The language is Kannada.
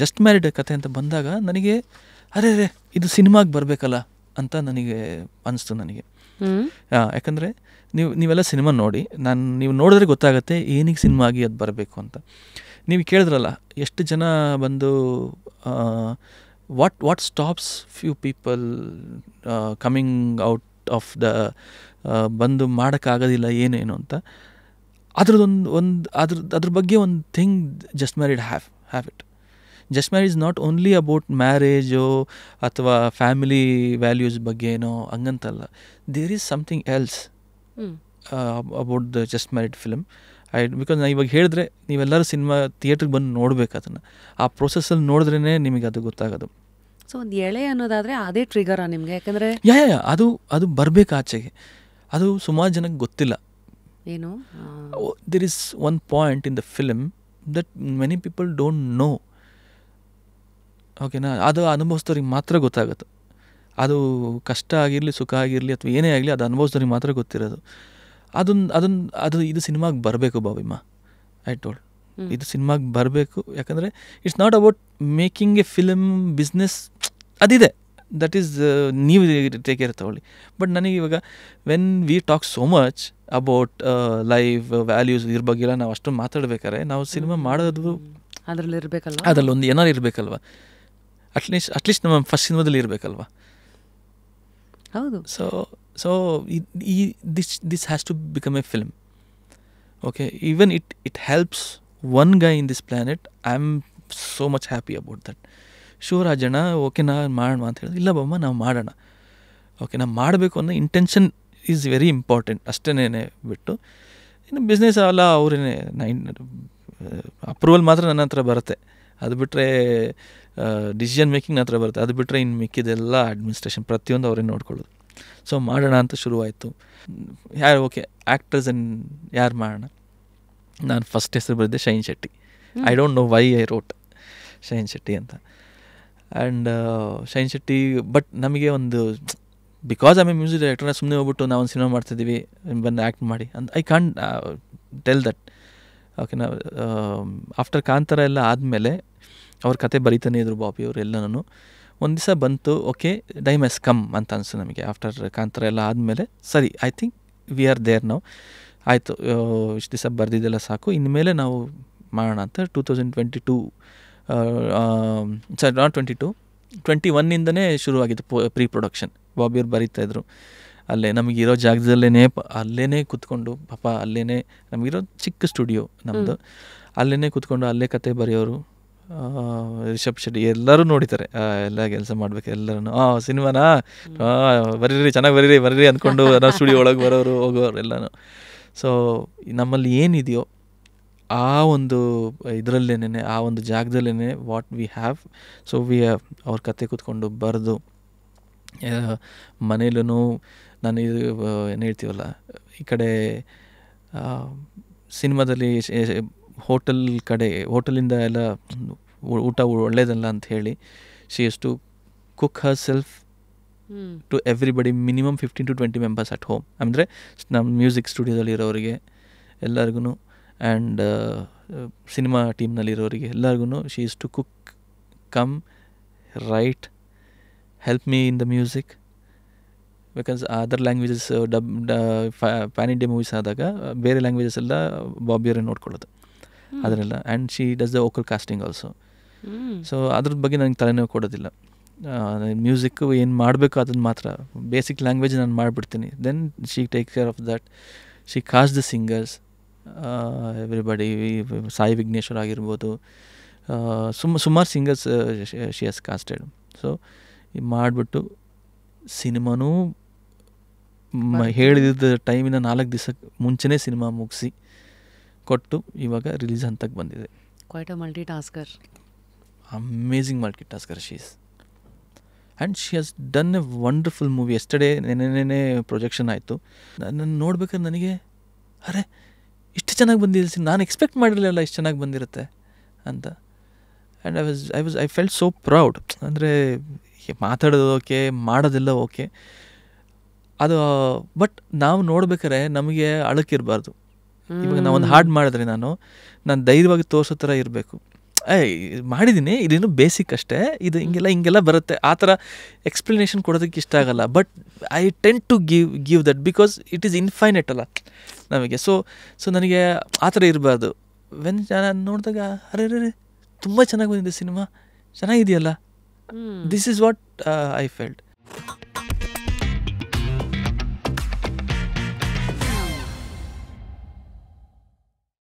ಜಸ್ಟ್ ಮ್ಯಾರಿಡ್ ಕತೆ ಅಂತ ಬಂದಾಗ ನನಗೆ ಅರೆ ಇದು ಸಿನಿಮಾಗೆ ಬರಬೇಕಲ್ಲ ಅಂತ ನನಗೆ ಅನಿಸ್ತು ನನಗೆ. ಯಾಕಂದರೆ ನೀವೆಲ್ಲ ಸಿನಿಮಾ ನೋಡಿ, ನೀವು ನೋಡಿದ್ರೆ ಗೊತ್ತಾಗುತ್ತೆ ಏನಿಗೆ ಸಿನಿಮಾ ಆಗಿ ಅದು ಬರಬೇಕು ಅಂತ. ನೀವು ಕೇಳಿದ್ರಲ್ಲ ಎಷ್ಟು ಜನ ಬಂದು what stops few people coming out of the ಬಂದು ಮಾಡೋಕ್ಕಾಗೋದಿಲ್ಲ ಏನೇನು ಅಂತ. ಅದ್ರ ಬಗ್ಗೆ ಒಂದು thing just married have it. Just married is not only about marriage ಅಥವಾ ಫ್ಯಾಮಿಲಿ ವ್ಯಾಲ್ಯೂಸ್ ಬಗ್ಗೆನೋ ಹಂಗಂತಲ್ಲ. There is something else about the just married film. Because ನಾನು ಇವಾಗ ಹೇಳಿದ್ರೆ ನೀವೆಲ್ಲರೂ ಸಿನಿಮಾ ಥಿಯೇಟ್ರಿಗೆ ಬಂದು ನೋಡ್ಬೇಕು ಅದನ್ನು. ಆ ಪ್ರೊಸೆಸ್ಸಲ್ಲಿ ನೋಡಿದ್ರೇ ನಿಮಗೆ ಅದು ಗೊತ್ತಾಗೋದು. ಸೊ ಒಂದು ಎಳೆ ಅನ್ನೋದಾದರೆ ಅದೇ ಟ್ರಿಗರಾ ನಿಮಗೆ? ಯಾಕಂದರೆ ಅದು ಬರಬೇಕು ಆಚೆಗೆ. ಅದು ಸುಮಾರು ಜನಕ್ಕೆ ಗೊತ್ತಿಲ್ಲ. ಏನು there is one point in the film that many people don't know. ಓಕೆನಾ? ಅದು ಅನುಭವಿಸಿದವ್ರಿಗೆ ಮಾತ್ರ ಗೊತ್ತಾಗುತ್ತೆ. ಅದು ಕಷ್ಟ ಆಗಿರಲಿ ಸುಖ ಆಗಿರಲಿ ಅಥವಾ ಏನೇ ಆಗಲಿ ಅದು ಅನುಭವಿಸಿದವ್ರಿಗೆ ಮಾತ್ರ ಗೊತ್ತಿರೋದು. ಅದು ಇದು ಸಿನಿಮಾಗೆ ಬರಬೇಕು ಬಾಬಿಮ್ಮ. ಐ ಟೋಲ್ಡ್ ಇದು ಸಿನಿಮಾಗೆ ಬರಬೇಕು. ಯಾಕಂದರೆ it's not about making a film business. ಅದಿದೆ, ದಟ್ ಈಸ್ ನೀವು ಟೇಕ್ ಕೇರ್ ತಗೊಳ್ಳಿ. ಬಟ್ ನನಗೆ ಇವಾಗ when we talk so much about life values ಇದ್ರ ಬಗ್ಗೆ ಎಲ್ಲ ನಾವು ಅಷ್ಟೊಂದು ಮಾತಾಡ್ಬೇಕಾದ್ರೆ ನಾವು ಸಿನಿಮಾ ಮಾಡೋದು ಅದರಲ್ಲಿ ಇರಬೇಕಲ್ವ, ಅದರಲ್ಲಿ ಒಂದು ಏನಾರು ಇರಬೇಕಲ್ವ. ಅಟ್ಲೀಸ್ಟ್ ನಮ್ಮ ಫಸ್ಟ್ ಸಿನಿಮಾದಲ್ಲಿ ಇರಬೇಕಲ್ವ. ಹೌದು. So this has to become a film. Okay, even it helps one guy in this planet. I am so much happy about that. Sure ಆ ಜನ ಓಕೆ ಮಾಡೋಣ ಅಂತ ಹೇಳಿದ್ರು. ಇಲ್ಲ ಬಮ್ಮ ನಾವು ಮಾಡೋಣ. ಓಕೆ, ನಾವು ಮಾಡಬೇಕು ಅನ್ನೋ ಇಂಟೆನ್ಷನ್ ಈಸ್ ವೆರಿ ಇಂಪಾರ್ಟೆಂಟ್. ಅಷ್ಟೇನೇ ಬಿಟ್ಟು ಇನ್ನು ಬಿಸ್ನೆಸ್ ಅಲ್ಲ ಅವರೇನೆ ಅಪ್ರೂವಲ್ ಮಾತ್ರ ನನ್ನ ಹತ್ರ ಬರುತ್ತೆ. ಅದು ಬಿಟ್ಟರೆ ಡಿಸಿಷನ್ ಮೇಕಿಂಗ್ ನನ್ನ ಹತ್ರ ಬರುತ್ತೆ. ಅದು ಬಿಟ್ಟರೆ ಇನ್ನು ಮಿಕ್ಕಿದೆಲ್ಲ ಅಡ್ಮಿನಿಸ್ಟ್ರೇಷನ್ ಪ್ರತಿಯೊಂದು ಅವರೇ ನೋಡ್ಕೊಳ್ಳೋದು. ಸೊ ಮಾಡೋಣ ಅಂತ ಶುರುವಾಯಿತು. ಯಾರು ಓಕೆ ಆ್ಯಕ್ಟರ್ಸ್ ಆ್ಯಂಡ್ ಯಾರು ಮಾಡೋಣ? ನಾನು ಫಸ್ಟ್ ಹೆಸರು ಬರೆದೆ Shine Shetty. I don't know why I wrote Shine Shetty ಅಂತ. ಆ್ಯಂಡ್ ಶೈನ್ ಶೆಟ್ಟಿ, ಬಟ್ ನಮಗೆ ಒಂದು ಬಿಕಾಸ್ ಐ ಮ್ಯೂಸಿಕ್ ಡೈರೆಕ್ಟರ್ ಸುಮ್ಮನೆ ಹೋಗ್ಬಿಟ್ಟು ನಾವು ಒಂದು ಸಿನಿಮಾ ಮಾಡ್ತಿದ್ದೀವಿ ಬಂದು ಆ್ಯಕ್ಟ್ ಮಾಡಿ ಅಂತ ಐ ಕಾಂಟ್ ಟೆಲ್ ದಟ್. ಓಕೆನಾ? ಆಫ್ಟರ್ ಕಾಂತಾರ ಎಲ್ಲ ಆದಮೇಲೆ ಅವ್ರ ಕತೆ ಬರೀತಾನೆ ಇದ್ರು ಬಾಬಿ ಅವರು ಎಲ್ಲನೂ. ಒಂದು ದಿವಸ ಬಂತು, ಓಕೆ ಟೈಮ್ ಹ್ಯಾಸ್ ಕಮ್ ಅಂತ ಅನಿಸ್ತು ನಮಗೆ. ಆಫ್ಟರ್ ಕಾಂತಾರ ಎಲ್ಲ ಆದಮೇಲೆ ಸರಿ, I think we are there ನಾವು. ಆಯಿತು, ಇಷ್ಟು ದಿವಸ ಬರೆದಿದ್ದೆಲ್ಲ ಸಾಕು, ಇನ್ಮೇಲೆ ನಾವು ಮಾಡೋಣ ಅಂತ 2022 ನಾಟ್ 21 ಶುರುವಾಗಿತ್ತು ಪ್ರೀ ಪ್ರೊಡಕ್ಷನ್. ಬಾಬಿಯವ್ರು ಬರೀತಾಯಿದ್ರು ಅಲ್ಲೇ ನಮಗಿರೋ ಅಲ್ಲೇ ಕೂತ್ಕೊಂಡು. ಪಾಪ ಅಲ್ಲೇ ನಮಗಿರೋ ಚಿಕ್ಕ ಸ್ಟುಡಿಯೋ ನಮ್ಮದು. ಅಲ್ಲೇ ಕೂತ್ಕೊಂಡು ಅಲ್ಲೇ ಕತೆ ಬರೆಯೋರು. ರಿಷಬ್ ಶೆಟ್ಟಿ ಎಲ್ಲರೂ ನೋಡಿತಾರೆ, ಎಲ್ಲ ಕೆಲಸ ಮಾಡ್ಬೇಕು ಎಲ್ಲರೂ. ಸಿನಿಮಾನಾ ಬರೀರಿ, ಚೆನ್ನಾಗಿ ಬರೀರಿ ಅಂದ್ಕೊಂಡು ನಾವು ಸ್ಟುಡಿಯೋ ಒಳಗೆ ಬರೋರು ಹೋಗೋರು ಎಲ್ಲನೂ. ಸೊ ನಮ್ಮಲ್ಲಿ ಏನಿದೆಯೋ ಆ ಒಂದು ಇದರಲ್ಲೇನೆ, ಆ ಒಂದು ಜಾಗದಲ್ಲೇ what we have. So we have ಅವ್ರ ಕತೆ ಕೂತ್ಕೊಂಡು ಬರೆದು ಮನೇಲೂ ನಾನು ಏನು ಹೇಳ್ತೀವಲ್ಲ ಈ ಕಡೆ ಸಿನಿಮಾದಲ್ಲಿ ಹೋಟೆಲಿಂದ ಎಲ್ಲ ಊಟ ಒಳ್ಳೇದಲ್ಲ ಅಂತ ಹೇಳಿ she used to cook herself to everybody, minimum 15 to 20 members at home. ಅಂದರೆ ನಮ್ಮ ಮ್ಯೂಸಿಕ್ ಸ್ಟುಡಿಯೋದಲ್ಲಿರೋರಿಗೆ ಎಲ್ಲರಿಗೂ ಆ್ಯಂಡ್ ಸಿನಿಮಾ ಟೀಮ್ನಲ್ಲಿರೋರಿಗೆ ಎಲ್ಲರಿಗೂ she used to cook, come, right, help me in the music. Because other languages pan India movies ಆದಾಗ ಬೇರೆ ಲ್ಯಾಂಗ್ವೇಜಸ್ ಎಲ್ಲ ಬಾಬಿಯವರೇ ನೋಡ್ಕೊಳ್ಳೋದು ಅದನ್ನೆಲ್ಲ. And she does the vocal casting also. So ಅದ್ರ ಬಗ್ಗೆ ನನಗೆ ತಲೆನೋವು ಕೊಡೋದಿಲ್ಲ. ಮ್ಯೂಸಿಕ್ಕು ಏನು ಮಾಡಬೇಕು ಅದನ್ನು ಮಾತ್ರ, ಬೇಸಿಕ್ ಲ್ಯಾಂಗ್ವೇಜ್ ನಾನು ಮಾಡಿಬಿಡ್ತೀನಿ. Then she take care of that. She cast the singers everybody. Sai Vigneshwar ಆಗಿರ್ಬೋದು, ಸುಮಾರು singers she has casted. So ಮಾಡಿಬಿಟ್ಟು ಸಿನಿಮಾನೂ ಹೇಳಿದ ಟೈಮಿನ 4 ದಿವಸ ಮುಂಚೆನೇ ಸಿನಿಮಾ ಮುಗಿಸಿ ಕೊಟ್ಟು ಇವಾಗ ರಿಲೀಸ್ ಹಂತಕ್ಕೆ ಬಂದಿದೆ. Quite a multitasker, amazing multitasker she is. And she has done a wonderful movie. Yesterday ನೆನೆ ಪ್ರೊಜೆಕ್ಷನ್ ಆಯಿತು. ನಾನು ನೋಡ್ಬೇಕಾದ್ರೆ ನನಗೆ ಅರೆ ಇಷ್ಟು ಚೆನ್ನಾಗಿ ಬಂದಿದೆ, ನಾನು ಎಕ್ಸ್ಪೆಕ್ಟ್ ಮಾಡಿರಲಿಲ್ಲ ಇಷ್ಟು ಚೆನ್ನಾಗಿ ಬಂದಿರುತ್ತೆ ಅಂತ. And I felt so proud. ಅಂದರೆ ಮಾತಾಡೋದು ಓಕೆ, ಮಾಡೋದೆಲ್ಲ ಓಕೆ, ಅದು ಬಟ್ ನಾವು ನೋಡ್ಬೇಕಾದ್ರೆ ನಮಗೆ ಅಳಕಿರಬಾರ್ದು. ಇವಾಗ ನಾವು ಒಂದು ಹಾಡು ಮಾಡಿದ್ರೆ ನಾನು ಧೈರ್ಯವಾಗಿ ತೋರಿಸೋ ಥರ ಇರಬೇಕು. ಮಾಡಿದ್ದೀನಿ, ಇದೇನು ಬೇಸಿಕ್ ಅಷ್ಟೇ, ಇದು ಹಿಂಗೆಲ್ಲ ಬರುತ್ತೆ, ಆ ಥರ ಎಕ್ಸ್ಪ್ಲನೇಷನ್ ಕೊಡೋದಕ್ಕೆ ಇಷ್ಟ ಆಗಲ್ಲ. But I tend to give that because it is infinite ಅಲ್ಲ ನಮಗೆ. ಸೊ ನನಗೆ ಆ ಥರ ಇರಬಾರ್ದು. ನಾನು ನೋಡಿದಾಗ ಅರೆ ತುಂಬ ಚೆನ್ನಾಗಿ ಬಂದಿದೆ ಸಿನಿಮಾ, ಚೆನ್ನಾಗಿದೆಯಲ್ಲ, this is what I felt.